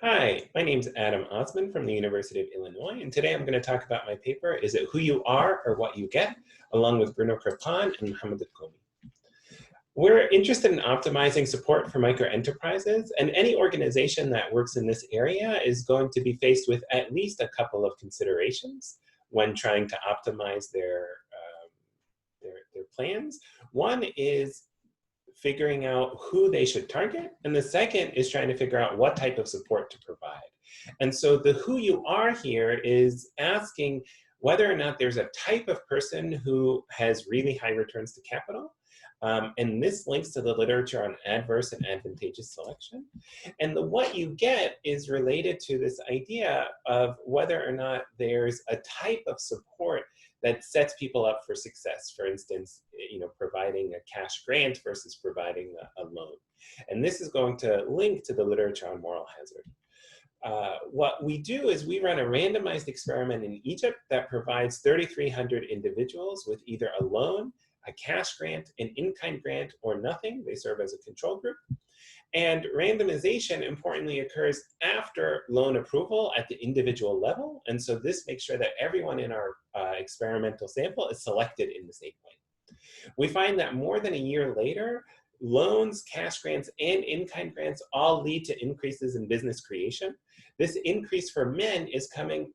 Hi, my name's Adam Osman from the University of Illinois, and today I'm going to talk about my paper, Is It Who You Are or What You Get?, along with Bruno Crepin and Mohamed Komi. We're interested in optimizing support for microenterprises, and any organization that works in this area is going to be faced with at least a couple of considerations when trying to optimize their plans. One is figuring out who they should target, and the second is trying to figure out what type of support to provide. And so the who you are here is asking whether or not there's a type of person who has really high returns to capital. And this links to the literature on adverse and advantageous selection. And the what you get is related to this idea of whether or not there's a type of support that sets people up for success. For instance, providing a cash grant versus providing a loan. And this is going to link to the literature on moral hazard. What we do is we run a randomized experiment in Egypt that provides 3,300 individuals with either a loan, a cash grant, an in-kind grant, or nothing. They serve as a control group. And randomization, importantly, occurs after loan approval at the individual level. And so this makes sure that everyone in our experimental sample is selected in the same way. We find that more than a year later, loans, cash grants, and in-kind grants all lead to increases in business creation. This increase for men is coming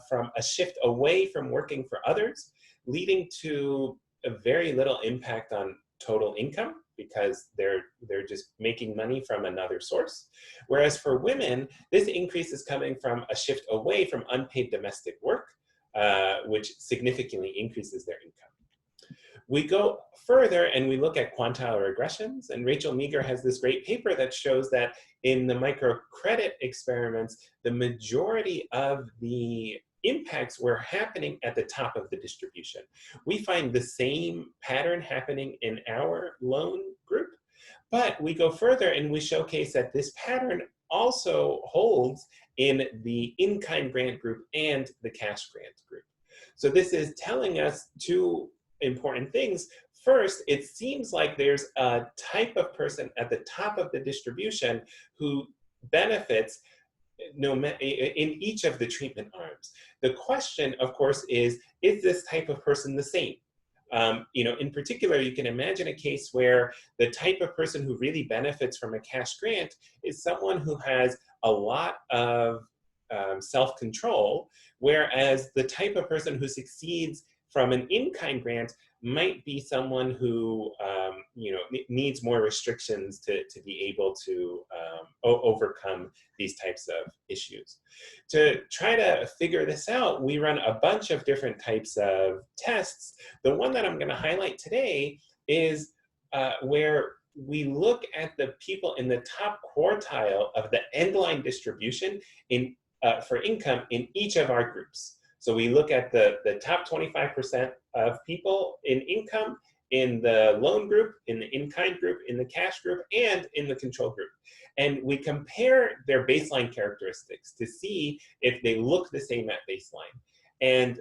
from a shift away from working for others, leading to a very little impact on total income because they're just making money from another source. Whereas for women, this increase is coming from a shift away from unpaid domestic work, which significantly increases their income. We go further and we look at quantile regressions, and Rachel Meager has this great paper that shows that in the microcredit experiments, the majority of the impacts were happening at the top of the distribution. We find the same pattern happening in our loan group, but we go further and we showcase that this pattern also holds in the in-kind grant group and the cash grant group. So this is telling us two important things. First, it seems like there's a type of person at the top of the distribution who benefits in each of the treatment arms. The question, of course, is this type of person the same? In particular, you can imagine a case where the type of person who really benefits from a cash grant is someone who has a lot of self-control, whereas the type of person who succeeds from an in-kind grant might be someone who needs more restrictions to be able to overcome these types of issues. To try to figure this out, we run a bunch of different types of tests. The one that I'm going to highlight today is where we look at the people in the top quartile of the end line distribution for income in each of our groups. So we look at the top 25% of people in income in the loan group, in the in-kind group, in the cash group, and in the control group. And we compare their baseline characteristics to see if they look the same at baseline. And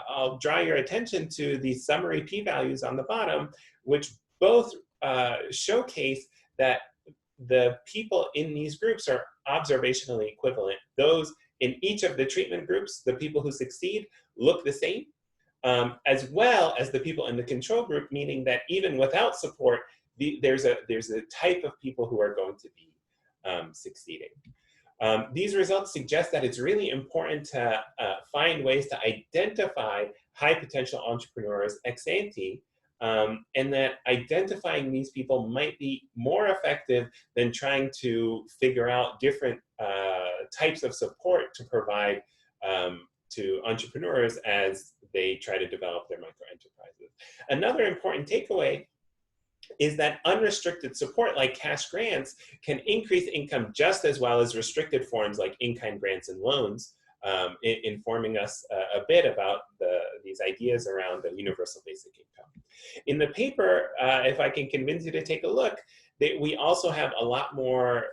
I'll draw your attention to these summary p-values on the bottom, which both showcase that the people in these groups are observationally equivalent. Those in each of the treatment groups, the people who succeed look the same, as well as the people in the control group, meaning that even without support, there's a type of people who are going to be succeeding. These results suggest that it's really important to find ways to identify high potential entrepreneurs ex ante, and that identifying these people might be more effective than trying to figure out different types of support to provide to entrepreneurs as they try to develop their microenterprises. Another important takeaway is that unrestricted support like cash grants can increase income just as well as restricted forms like in-kind grants and loans, informing us a bit about these ideas around the universal basic income. In the paper, if I can convince you to take a look, we also have a lot more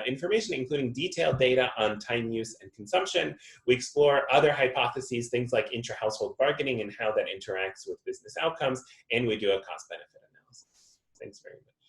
information, including detailed data on time use and consumption. We explore other hypotheses, things like intra-household bargaining and how that interacts with business outcomes, and we do a cost-benefit analysis. Thanks very much.